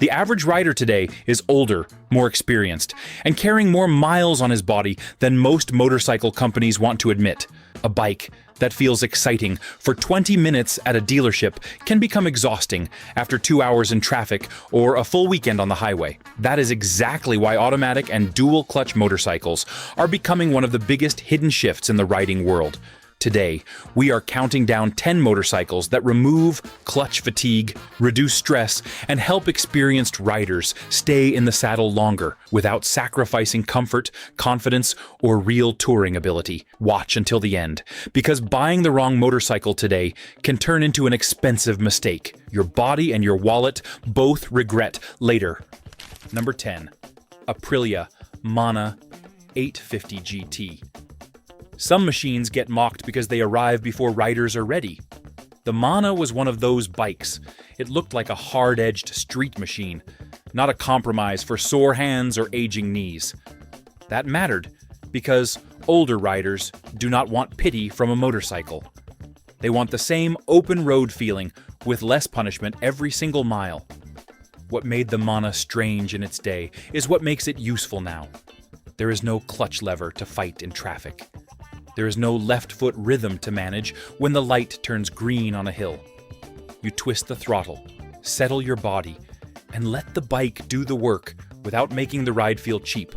The average rider today is older, more experienced, and carrying more miles on his body than most motorcycle companies want to admit. A bike that feels exciting for 20 minutes at a dealership can become exhausting after 2 hours in traffic or a full weekend on the highway. That is exactly why automatic and dual-clutch motorcycles are becoming one of the biggest hidden shifts in the riding world. Today, we are counting down 10 motorcycles that remove clutch fatigue, reduce stress, and help experienced riders stay in the saddle longer without sacrificing comfort, confidence, or real touring ability. Watch until the end, because buying the wrong motorcycle today can turn into an expensive mistake. Your body and your wallet both regret later. Number 10. Aprilia Mana 850 GT. Some machines get mocked because they arrive before riders are ready. The Mana was one of those bikes. It looked like a hard-edged street machine, not a compromise for sore hands or aging knees. That mattered because older riders do not want pity from a motorcycle. They want the same open road feeling with less punishment every single mile. What made the Mana strange in its day is what makes it useful now. There is no clutch lever to fight in traffic. There is no left foot rhythm to manage when the light turns green on a hill. You twist the throttle, settle your body, and let the bike do the work without making the ride feel cheap.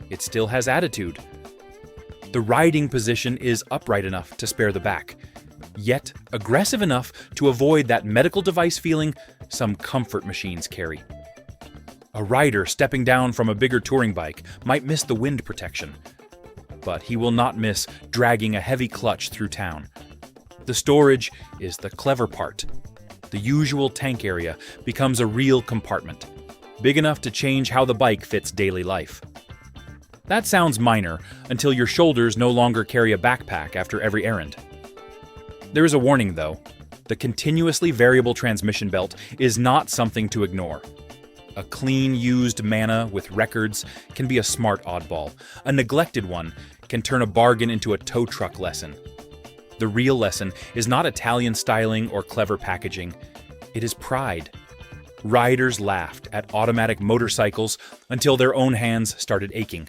It still has attitude. The riding position is upright enough to spare the back, yet aggressive enough to avoid that medical device feeling some comfort machines carry. A rider stepping down from a bigger touring bike might miss the wind protection, but he will not miss dragging a heavy clutch through town. The storage is the clever part. The usual tank area becomes a real compartment, big enough to change how the bike fits daily life. That sounds minor until your shoulders no longer carry a backpack after every errand. There is a warning though. The continuously variable transmission belt is not something to ignore. A clean, used Mana with records can be a smart oddball. A neglected one can turn a bargain into a tow truck lesson. The real lesson is not Italian styling or clever packaging. It is pride. Riders laughed at automatic motorcycles until their own hands started aching.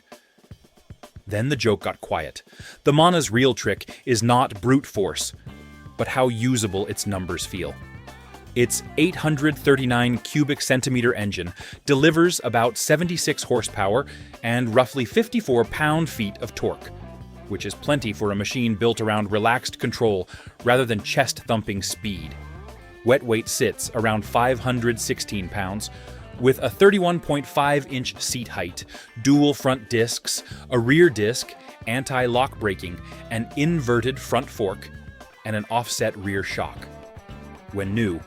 Then the joke got quiet. The Mana's real trick is not brute force, but how usable its numbers feel. Its 839 cubic centimeter engine delivers about 76 horsepower and roughly 54 pound-feet of torque, which is plenty for a machine built around relaxed control rather than chest-thumping speed. Wet weight sits around 516 pounds, with a 31.5-inch seat height, dual front discs, a rear disc, anti-lock braking, an inverted front fork, and an offset rear shock. When new,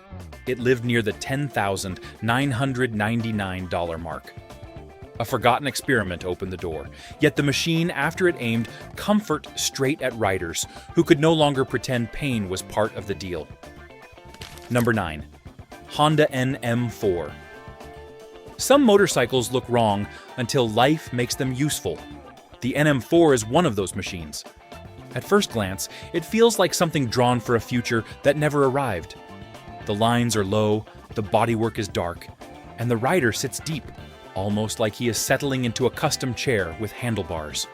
it lived near the $10,999 mark. A forgotten experiment opened the door, yet the machine, after it aimed comfort straight at riders who could no longer pretend pain was part of the deal. Number 9. Honda NM4. Some motorcycles look wrong until life makes them useful. The NM4 is one of those machines. At first glance, it feels like something drawn for a future that never arrived. The lines are low, the bodywork is dark, and the rider sits deep, almost like he is settling into a custom chair with handlebars.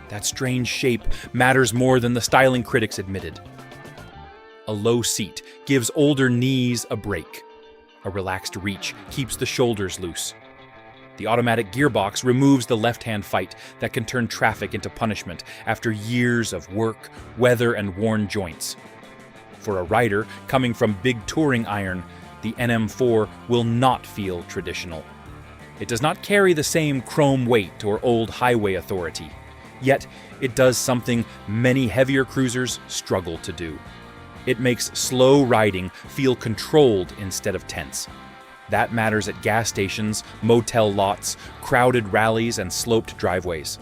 That strange shape matters more than the styling critics admitted. A low seat gives older knees a break. A relaxed reach keeps the shoulders loose. The automatic gearbox removes the left-hand fight that can turn traffic into punishment after years of work, weather, and worn joints. For a rider coming from big touring iron, the NM4 will not feel traditional. It does not carry the same chrome weight or old highway authority, yet it does something many heavier cruisers struggle to do. It makes slow riding feel controlled instead of tense. That matters at gas stations, motel lots, crowded rallies, and sloped driveways.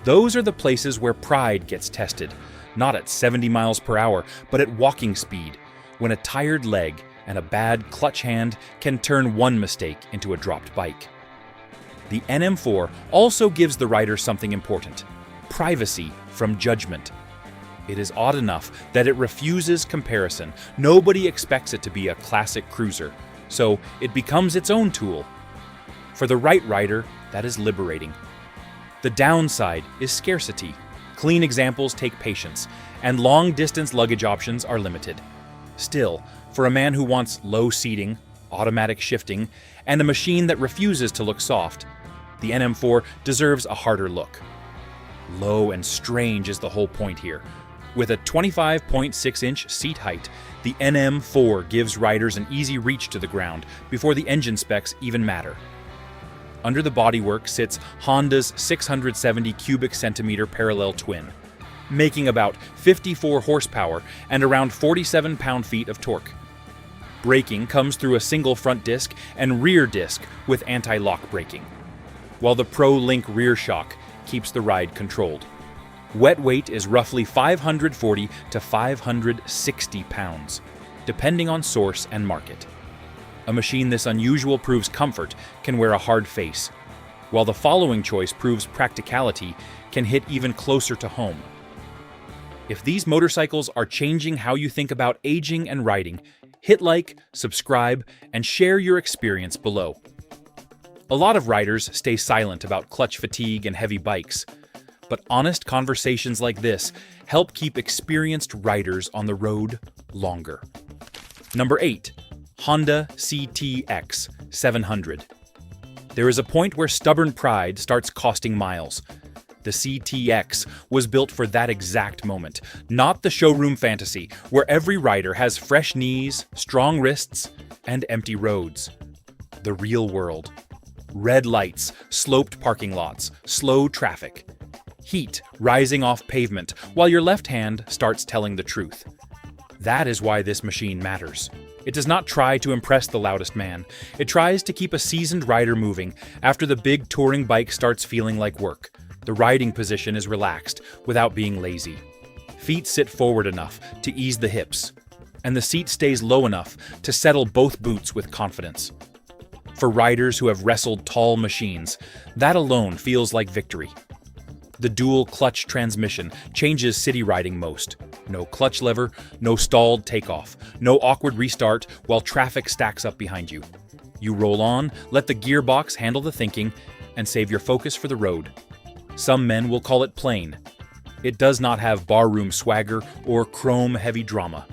Those are the places where pride gets tested, not at 70 miles per hour, but at walking speed, when a tired leg and a bad clutch hand can turn one mistake into a dropped bike. The NM4 also gives the rider something important: privacy from judgment. It is odd enough that it refuses comparison. Nobody expects it to be a classic cruiser, so it becomes its own tool, For the right rider, that is liberating. The downside is scarcity. Clean examples take patience, and long-distance luggage options are limited. Still, for a man who wants low seating, automatic shifting, and a machine that refuses to look soft, the NM4 deserves a harder look. Low and strange is the whole point here. With a 25.6-inch seat height, the NM4 gives riders an easy reach to the ground before the engine specs even matter. Under the bodywork sits Honda's 670 cubic centimeter parallel twin, making about 54 horsepower and around 47 pound-feet of torque. Braking comes through a single front disc and rear disc with anti-lock braking, while the Pro Link rear shock keeps the ride controlled. Wet weight is roughly 540 to 560 pounds, depending on source and market. A machine this unusual proves comfort can wear a hard face, while the following choice proves practicality can hit even closer to home. If these motorcycles are changing how you think about aging and riding, hit like, subscribe, and share your experience below. A lot of riders stay silent about clutch fatigue and heavy bikes, but honest conversations like this help keep experienced riders on the road longer. Number 8. Honda CTX 700. There is a point where stubborn pride starts costing miles. The CTX was built for that exact moment, not the showroom fantasy where every rider has fresh knees, strong wrists, and empty roads. The real world. Red lights, sloped parking lots, slow traffic. Heat rising off pavement while your left hand starts telling the truth. That is why this machine matters. It does not try to impress the loudest man. It tries to keep a seasoned rider moving after the big touring bike starts feeling like work. The riding position is relaxed without being lazy. Feet sit forward enough to ease the hips, and the seat stays low enough to settle both boots with confidence. For riders who have wrestled tall machines, that alone feels like victory. The dual clutch transmission changes city riding most. No clutch lever, no stalled takeoff, no awkward restart while traffic stacks up behind you. You roll on, let the gearbox handle the thinking, and save your focus for the road. Some men will call it plain. It does not have barroom swagger or chrome-heavy drama.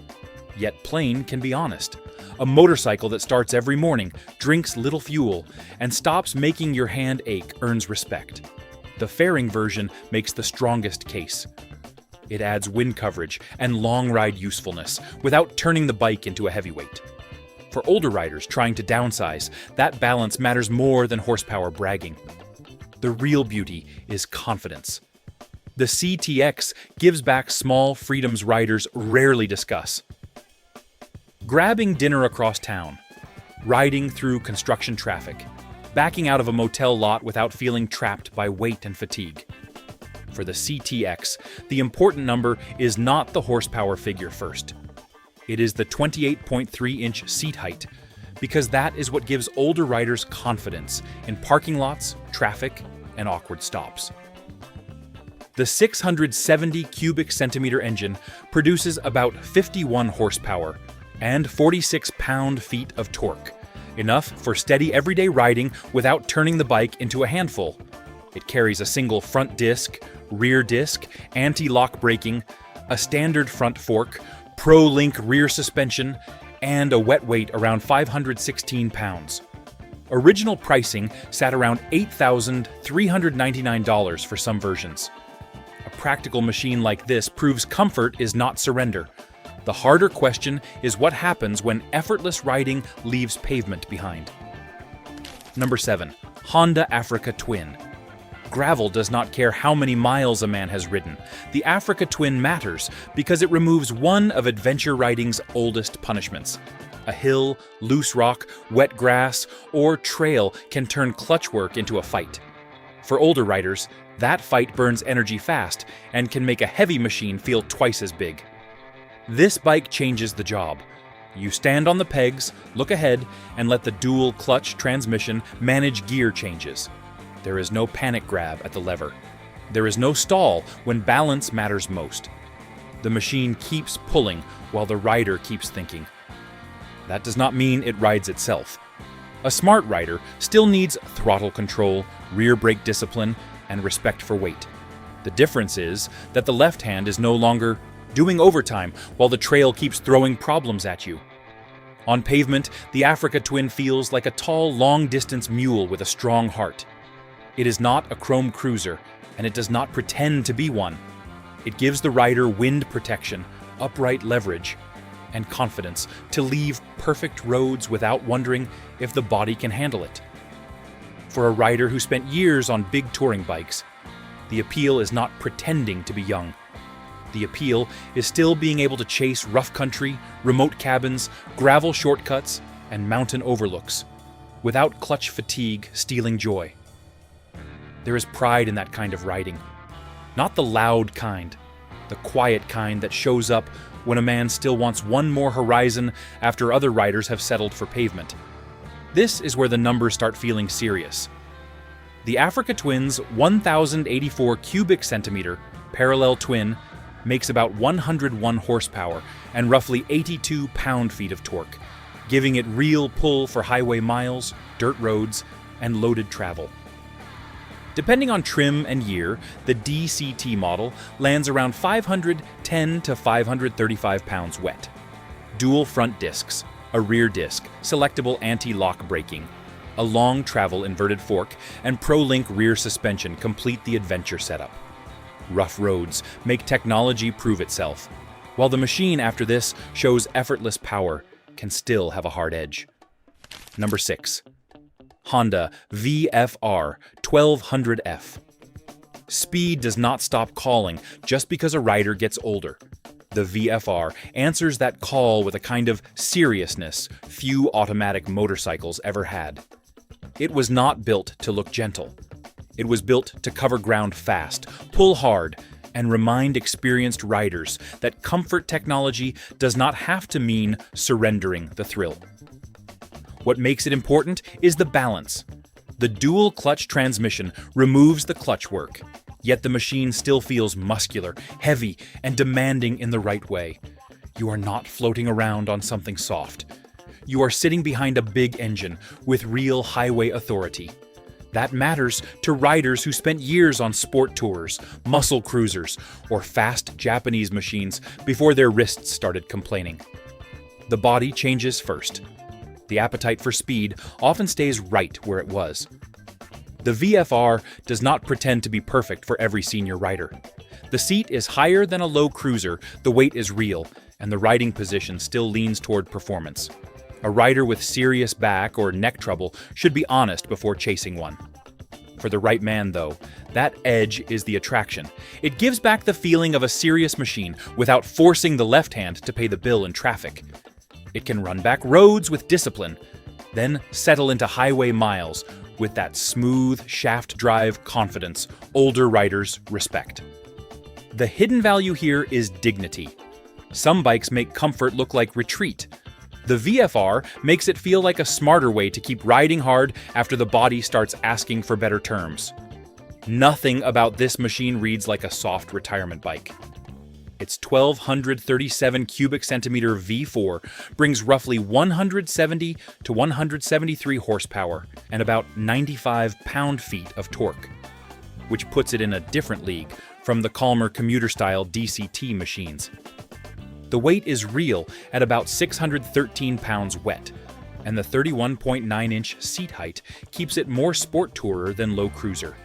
Yet plain can be honest. A motorcycle that starts every morning, drinks little fuel, and stops making your hand ache earns respect. The fairing version makes the strongest case. It adds wind coverage and long ride usefulness without turning the bike into a heavyweight. For older riders trying to downsize, that balance matters more than horsepower bragging. The real beauty is confidence. The CTX gives back small freedoms riders rarely discuss. Grabbing dinner across town, riding through construction traffic, backing out of a motel lot without feeling trapped by weight and fatigue. For the CTX, the important number is not the horsepower figure first. It is the 28.3-inch seat height, because that is what gives older riders confidence in parking lots, traffic, and awkward stops. The 670 cubic centimeter engine produces about 51 horsepower and 46 pound-feet of torque, enough for steady everyday riding without turning the bike into a handful. It carries a single front disc, rear disc, anti-lock braking, a standard front fork, Pro Link rear suspension, and a wet weight around 516 pounds. Original pricing sat around $8,399 for some versions. A practical machine like this proves comfort is not surrender. The harder question is what happens when effortless riding leaves pavement behind. Number 7. Honda Africa Twin. Gravel does not care how many miles a man has ridden. The Africa Twin matters because it removes one of adventure riding's oldest punishments. A hill, loose rock, wet grass, or trail can turn clutch work into a fight. For older riders, that fight burns energy fast and can make a heavy machine feel twice as big. This bike changes the job. You stand on the pegs, look ahead, and let the dual clutch transmission manage gear changes. There is no panic grab at the lever. There is no stall when balance matters most. The machine keeps pulling while the rider keeps thinking. That does not mean it rides itself. A smart rider still needs throttle control, rear brake discipline, and respect for weight. The difference is that the left hand is no longer doing overtime while the trail keeps throwing problems at you. On pavement, the Africa Twin feels like a tall, long-distance mule with a strong heart. It is not a chrome cruiser, and it does not pretend to be one. It gives the rider wind protection, upright leverage, and confidence to leave perfect roads without wondering if the body can handle it. For a rider who spent years on big touring bikes, the appeal is not pretending to be young. The appeal is still being able to chase rough country, remote cabins, gravel shortcuts, and mountain overlooks, without clutch fatigue stealing joy. There is pride in that kind of riding. Not the loud kind, the quiet kind that shows up when a man still wants one more horizon after other riders have settled for pavement. This is where the numbers start feeling serious. The Africa Twin's 1,084 cubic centimeter parallel twin makes about 101 horsepower and roughly 82 pound-feet of torque, giving it real pull for highway miles, dirt roads, and loaded travel. Depending on trim and year, the DCT model lands around 510 to 535 pounds wet. Dual front discs, a rear disc, selectable anti-lock braking, a long travel inverted fork, and ProLink rear suspension complete the adventure setup. Rough roads make technology prove itself, while the machine after this shows effortless power can still have a hard edge. Number 6. Honda VFR 1200F. Speed does not stop calling just because a rider gets older. The VFR answers that call with a kind of seriousness few automatic motorcycles ever had. It was not built to look gentle. It was built to cover ground fast, pull hard, and remind experienced riders that comfort technology does not have to mean surrendering the thrill. What makes it important is the balance. The dual clutch transmission removes the clutch work, yet the machine still feels muscular, heavy, and demanding in the right way. You are not floating around on something soft. You are sitting behind a big engine with real highway authority. That matters to riders who spent years on sport tours, muscle cruisers, or fast Japanese machines before their wrists started complaining. The body changes first. The appetite for speed often stays right where it was. The VFR does not pretend to be perfect for every senior rider. The seat is higher than a low cruiser, the weight is real, and the riding position still leans toward performance. A rider with serious back or neck trouble should be honest before chasing one. For the right man, though, that edge is the attraction. It gives back the feeling of a serious machine without forcing the left hand to pay the bill in traffic. It can run back roads with discipline, then settle into highway miles with that smooth shaft drive confidence older riders respect. The hidden value here is dignity. Some bikes make comfort look like retreat. The VFR makes it feel like a smarter way to keep riding hard after the body starts asking for better terms. Nothing about this machine reads like a soft retirement bike. Its 1,237 cubic centimeter V4 brings roughly 170 to 173 horsepower and about 95 pound-feet of torque, which puts it in a different league from the calmer commuter-style DCT machines. The weight is real at about 613 pounds wet, and the 31.9-inch seat height keeps it more sport tourer than low cruiser.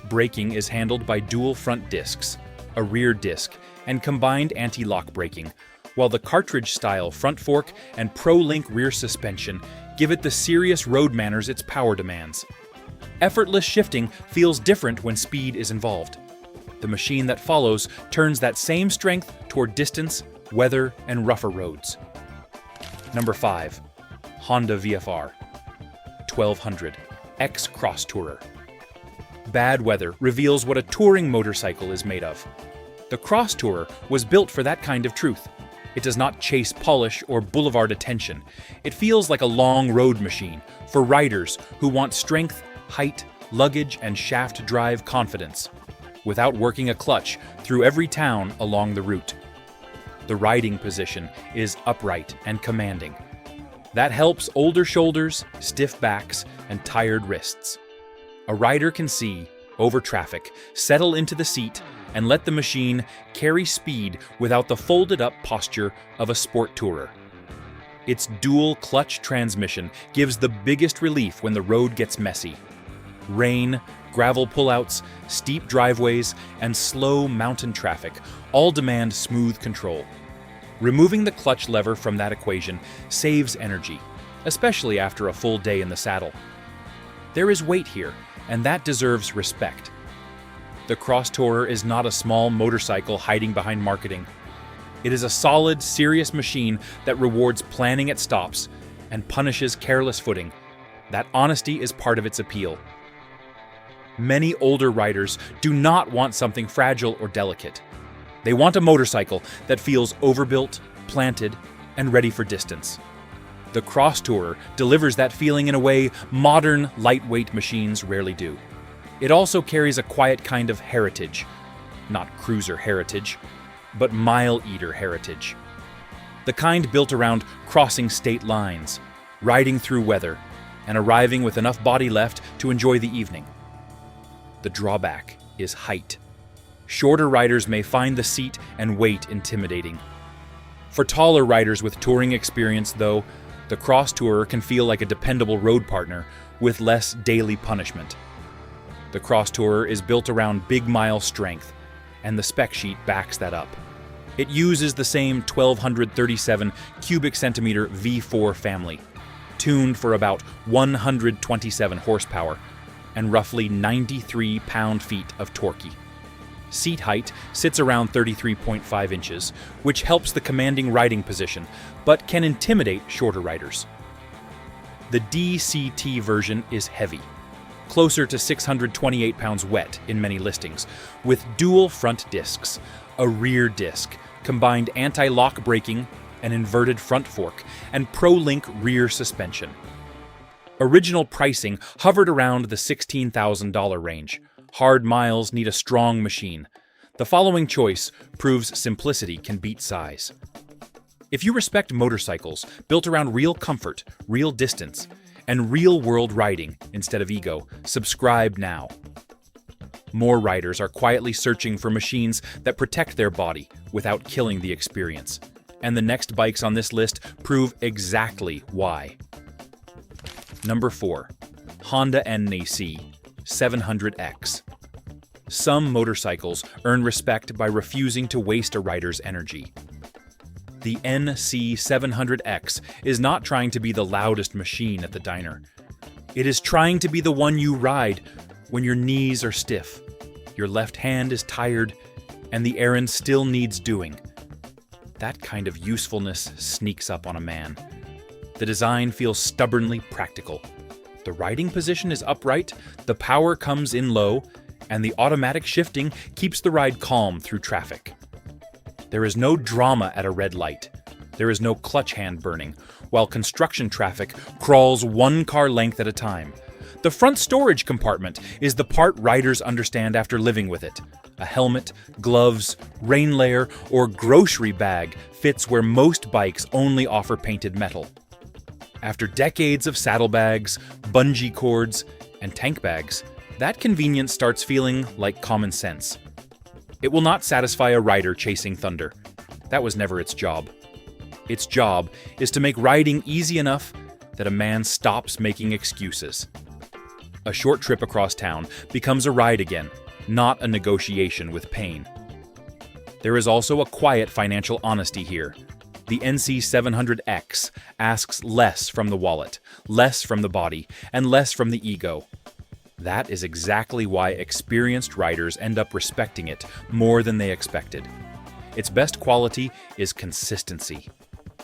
Braking is handled by dual front discs, a rear disc, and combined anti-lock braking, while the cartridge-style front fork and ProLink rear suspension give it the serious road manners its power demands. Effortless shifting feels different when speed is involved. The machine that follows turns that same strength toward distance, weather, and rougher roads. Number 5. Honda VFR 1200 X Cross Tourer. Bad weather reveals what a touring motorcycle is made of. The Cross Tourer was built for that kind of truth. It does not chase polish or boulevard attention. It feels like a long road machine for riders who want strength, height, luggage, and shaft drive confidence, without working a clutch through every town along the route. The riding position is upright and commanding. That helps older shoulders, stiff backs, and tired wrists. A rider can see, over traffic, settle into the seat, and let the machine carry speed without the folded-up posture of a sport tourer. Its dual-clutch transmission gives the biggest relief when the road gets messy. Rain, gravel pullouts, steep driveways, and slow mountain traffic all demand smooth control. Removing the clutch lever from that equation saves energy, especially after a full day in the saddle. There is weight here, and that deserves respect. The Cross Tourer is not a small motorcycle hiding behind marketing. It is a solid, serious machine that rewards planning at stops and punishes careless footing. That honesty is part of its appeal. Many older riders do not want something fragile or delicate. They want a motorcycle that feels overbuilt, planted, and ready for distance. The Cross Tourer delivers that feeling in a way modern, lightweight machines rarely do. It also carries a quiet kind of heritage. Not cruiser heritage, but mile-eater heritage. The kind built around crossing state lines, riding through weather, and arriving with enough body left to enjoy the evening. The drawback is height. Shorter riders may find the seat and weight intimidating. For taller riders with touring experience, though, the Cross Tourer can feel like a dependable road partner with less daily punishment. The Cross Tourer is built around big mile strength, and the spec sheet backs that up. It uses the same 1237 cubic centimeter V4 family, tuned for about 127 horsepower and roughly 93 pound-feet of torque. Seat height sits around 33.5 inches, which helps the commanding riding position, but can intimidate shorter riders. The DCT version is heavy, closer to 628 pounds wet in many listings, with dual front discs, a rear disc, combined anti-lock braking, an inverted front fork, and Pro-Link rear suspension. Original pricing hovered around the $16,000 range. Hard miles need a strong machine. The following choice proves simplicity can beat size. If you respect motorcycles built around real comfort, real distance, and real-world riding instead of ego, subscribe now. More riders are quietly searching for machines that protect their body without killing the experience. And the next bikes on this list prove exactly why. Number 4. Honda NC 700X. Some motorcycles earn respect by refusing to waste a rider's energy. The NC 700X is not trying to be the loudest machine at the diner. It is trying to be the one you ride when your knees are stiff, your left hand is tired, and the errand still needs doing. That kind of usefulness sneaks up on a man. The design feels stubbornly practical. The riding position is upright, the power comes in low, and the automatic shifting keeps the ride calm through traffic. There is no drama at a red light. There is no clutch hand burning, while construction traffic crawls one car length at a time. The front storage compartment is the part riders understand after living with it. A helmet, gloves, rain layer, or grocery bag fits where most bikes only offer painted metal. After decades of saddlebags, bungee cords, and tank bags, that convenience starts feeling like common sense. It will not satisfy a rider chasing thunder. That was never its job. Its job is to make riding easy enough that a man stops making excuses. A short trip across town becomes a ride again, not a negotiation with pain. There is also a quiet financial honesty here. The NC 700X asks less from the wallet, less from the body, and less from the ego. That is exactly why experienced riders end up respecting it more than they expected. Its best quality is consistency.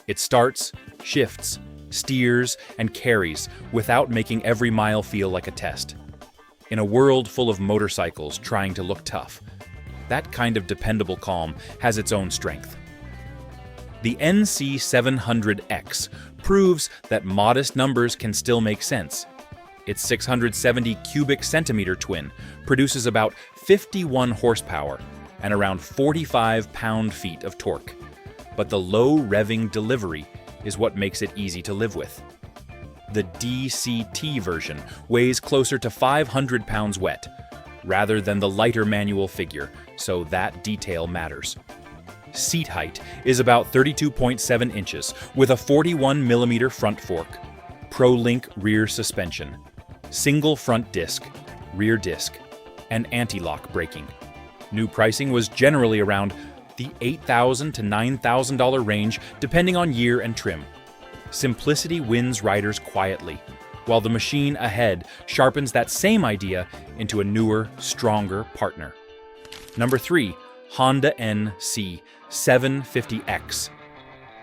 It starts, shifts, steers, and carries without making every mile feel like a test. In a world full of motorcycles trying to look tough, that kind of dependable calm has its own strength. The NC 700X proves that modest numbers can still make sense. Its 670 cubic centimeter twin produces about 51 horsepower and around 45 pound-feet of torque. But the low revving delivery is what makes it easy to live with. The DCT version weighs closer to 500 pounds wet, rather than the lighter manual figure, so that detail matters. Seat height is about 32.7 inches, with a 41mm front fork, Pro-Link rear suspension, single front disc, rear disc, and anti-lock braking. New pricing was generally around the $8,000 to $9,000 range, depending on year and trim. Simplicity wins riders quietly, while the machine ahead sharpens that same idea into a newer, stronger partner. Number 3. Honda NC 750X.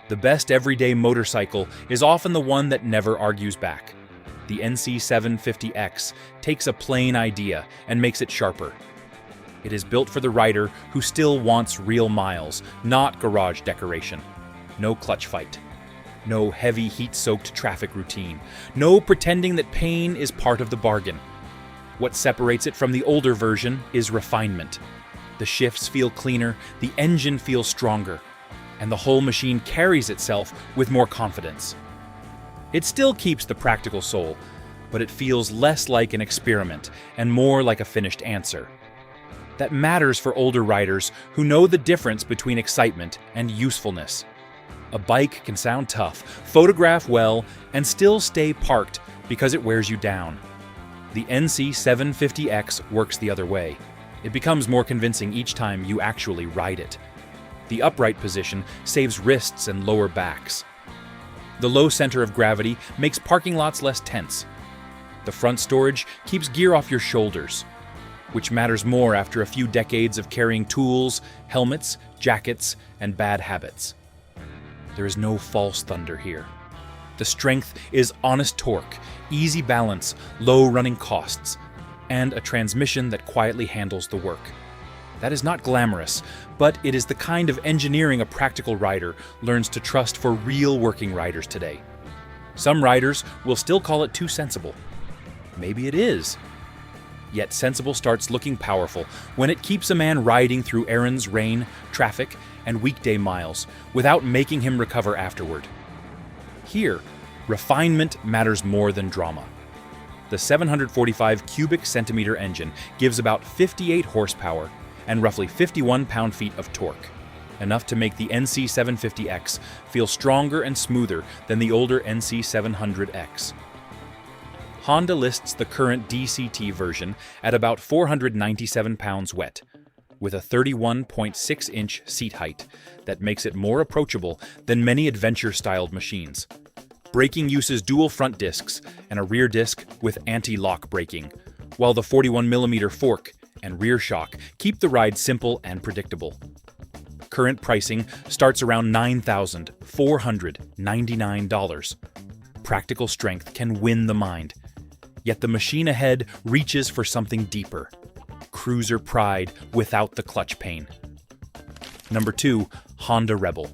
The best everyday motorcycle is often the one that never argues back. The NC 750X takes a plain idea and makes it sharper. It is built for the rider who still wants real miles, not garage decoration. No clutch fight. No heavy heat-soaked traffic routine. No pretending that pain is part of the bargain. What separates it from the older version is refinement. The shifts feel cleaner, the engine feels stronger, and the whole machine carries itself with more confidence. It still keeps the practical soul, but it feels less like an experiment and more like a finished answer. That matters for older riders who know the difference between excitement and usefulness. A bike can sound tough, photograph well, and still stay parked because it wears you down. The NC 750X works the other way. It becomes more convincing each time you actually ride it. The upright position saves wrists and lower backs. The low center of gravity makes parking lots less tense. The front storage keeps gear off your shoulders, which matters more after a few decades of carrying tools, helmets, jackets, and bad habits. There is no false thunder here. The strength is honest torque, easy balance, low running costs, and a transmission that quietly handles the work. That is not glamorous, but it is the kind of engineering a practical rider learns to trust for real working riders today. Some riders will still call it too sensible. Maybe it is. Yet sensible starts looking powerful when it keeps a man riding through errands, rain, traffic, and weekday miles without making him recover afterward. Here, refinement matters more than drama. The 745 cubic centimeter engine gives about 58 horsepower and roughly 51 pound-feet of torque, enough to make the NC 750X feel stronger and smoother than the older NC 700X. Honda lists the current DCT version at about 497 pounds wet, with a 31.6-inch seat height that makes it more approachable than many adventure-styled machines. Braking uses dual front discs and a rear disc with anti-lock braking, while the 41mm fork and rear shock keep the ride simple and predictable. Current pricing starts around $9,499. Practical strength can win the mind, yet the machine ahead reaches for something deeper. Cruiser pride without the clutch pain. Number 2, Honda Rebel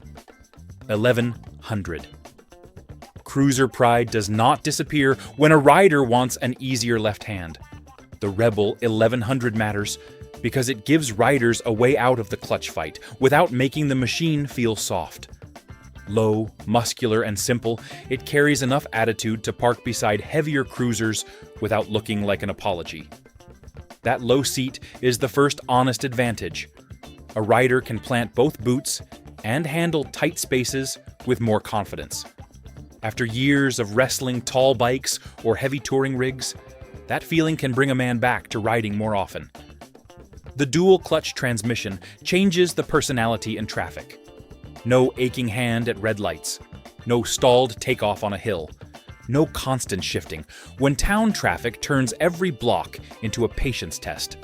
1100. Cruiser pride does not disappear when a rider wants an easier left hand. The Rebel 1100 matters because it gives riders a way out of the clutch fight without making the machine feel soft. Low, muscular, and simple, it carries enough attitude to park beside heavier cruisers without looking like an apology. That low seat is the first honest advantage. A rider can plant both boots and handle tight spaces with more confidence. After years of wrestling tall bikes or heavy touring rigs, that feeling can bring a man back to riding more often. The dual-clutch transmission changes the personality in traffic. No aching hand at red lights. No stalled takeoff on a hill. No constant shifting when town traffic turns every block into a patience test.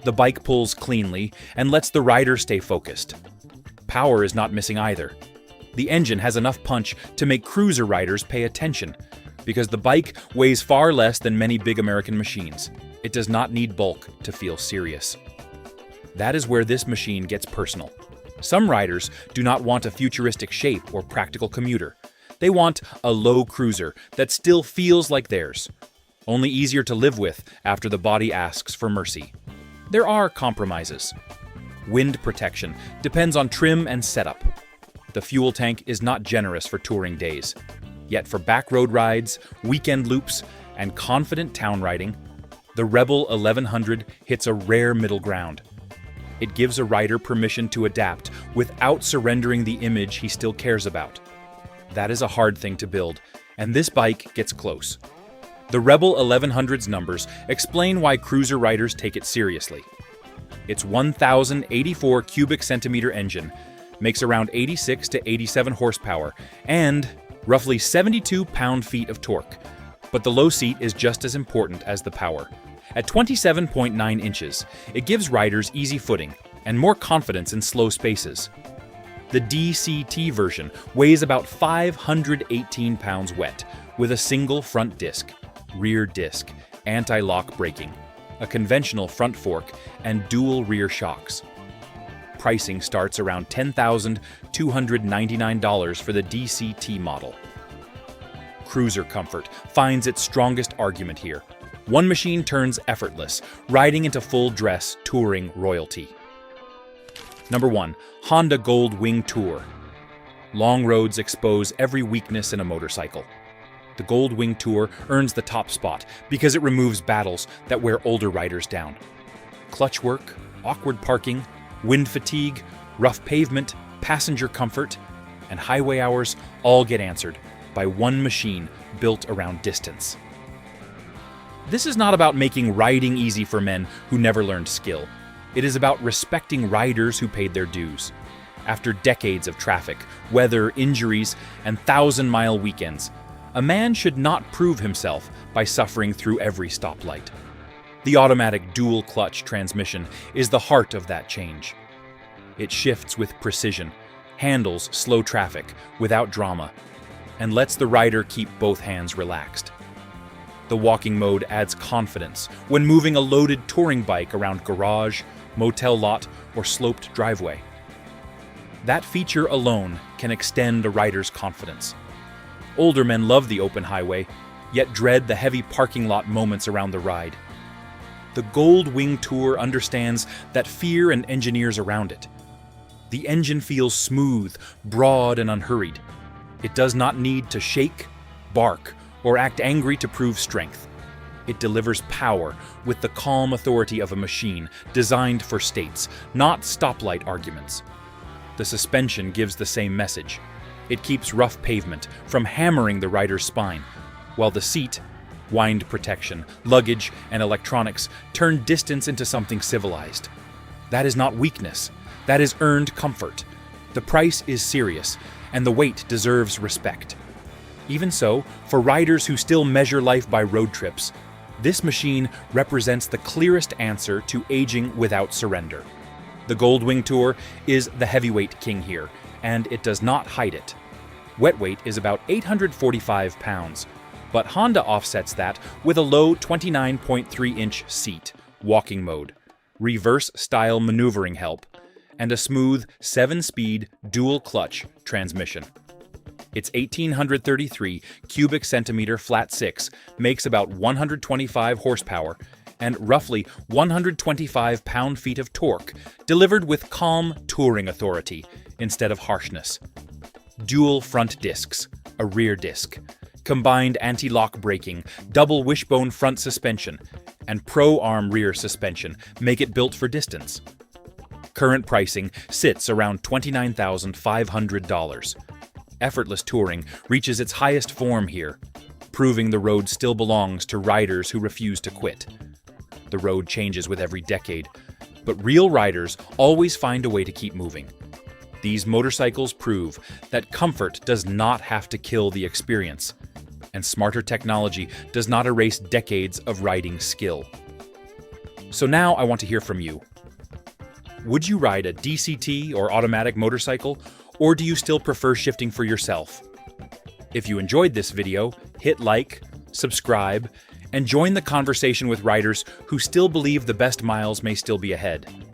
The bike pulls cleanly and lets the rider stay focused. Power is not missing either. The engine has enough punch to make cruiser riders pay attention, because the bike weighs far less than many big American machines. It does not need bulk to feel serious. That is where this machine gets personal. Some riders do not want a futuristic shape or practical commuter. They want a low cruiser that still feels like theirs, only easier to live with after the body asks for mercy. There are compromises. Wind protection depends on trim and setup. The fuel tank is not generous for touring days. Yet for backroad rides, weekend loops, and confident town riding, the Rebel 1100 hits a rare middle ground. It gives a rider permission to adapt without surrendering the image he still cares about. That is a hard thing to build, and this bike gets close. The Rebel 1100's numbers explain why cruiser riders take it seriously. Its 1,084 cubic centimeter engine makes around 86 to 87 horsepower and roughly 72 pound-feet of torque. But the low seat is just as important as the power. At 27.9 inches, it gives riders easy footing and more confidence in slow spaces. The DCT version weighs about 518 pounds wet, with a single front disc, rear disc, anti-lock braking, a conventional front fork, and dual rear shocks. Pricing starts around $10,299 for the DCT model. Cruiser comfort finds its strongest argument here. One machine turns effortless, riding into full-dress touring royalty. Number 1. Honda Gold Wing Tour. Long roads expose every weakness in a motorcycle. The Gold Wing Tour earns the top spot because it removes battles that wear older riders down. Clutch work, awkward parking, wind fatigue, rough pavement, passenger comfort, and highway hours all get answered by one machine built around distance. This is not about making riding easy for men who never learned skill. It is about respecting riders who paid their dues. After decades of traffic, weather, injuries, and 1,000-mile weekends, a man should not prove himself by suffering through every stoplight. The automatic dual-clutch transmission is the heart of that change. It shifts with precision, handles slow traffic without drama, and lets the rider keep both hands relaxed. The walking mode adds confidence when moving a loaded touring bike around garage, motel lot, or sloped driveway. That feature alone can extend a rider's confidence. Older men love the open highway, yet dread the heavy parking lot moments around the ride. The Gold Wing Tour understands that fear and engineers around it. The engine feels smooth, broad, and unhurried. It does not need to shake, bark, or act angry to prove strength. It delivers power with the calm authority of a machine designed for states, not stoplight arguments. The suspension gives the same message. It keeps rough pavement from hammering the rider's spine, while the seat, wind protection, luggage, and electronics turn distance into something civilized. That is not weakness. That is earned comfort. The price is serious, and the weight deserves respect. Even so, for riders who still measure life by road trips, this machine represents the clearest answer to aging without surrender. The Gold Wing Tour is the heavyweight king here, and it does not hide it. Wet weight is about 845 pounds, but Honda offsets that with a low 29.3-inch seat, walking mode, reverse-style maneuvering help, and a smooth 7-speed dual-clutch transmission. Its 1,833 cubic centimeter flat six makes about 125 horsepower and roughly 125 pound-feet of torque, delivered with calm touring authority instead of harshness. Dual front discs, a rear disc, combined anti-lock braking, double wishbone front suspension, and pro-arm rear suspension make it built for distance. Current pricing sits around $29,500. Effortless touring reaches its highest form here, proving the road still belongs to riders who refuse to quit. The road changes with every decade, but real riders always find a way to keep moving. These motorcycles prove that comfort does not have to kill the experience, and smarter technology does not erase decades of riding skill. So now I want to hear from you. Would you ride a DCT or automatic motorcycle, or do you still prefer shifting for yourself? If you enjoyed this video, hit like, subscribe, and join the conversation with riders who still believe the best miles may still be ahead.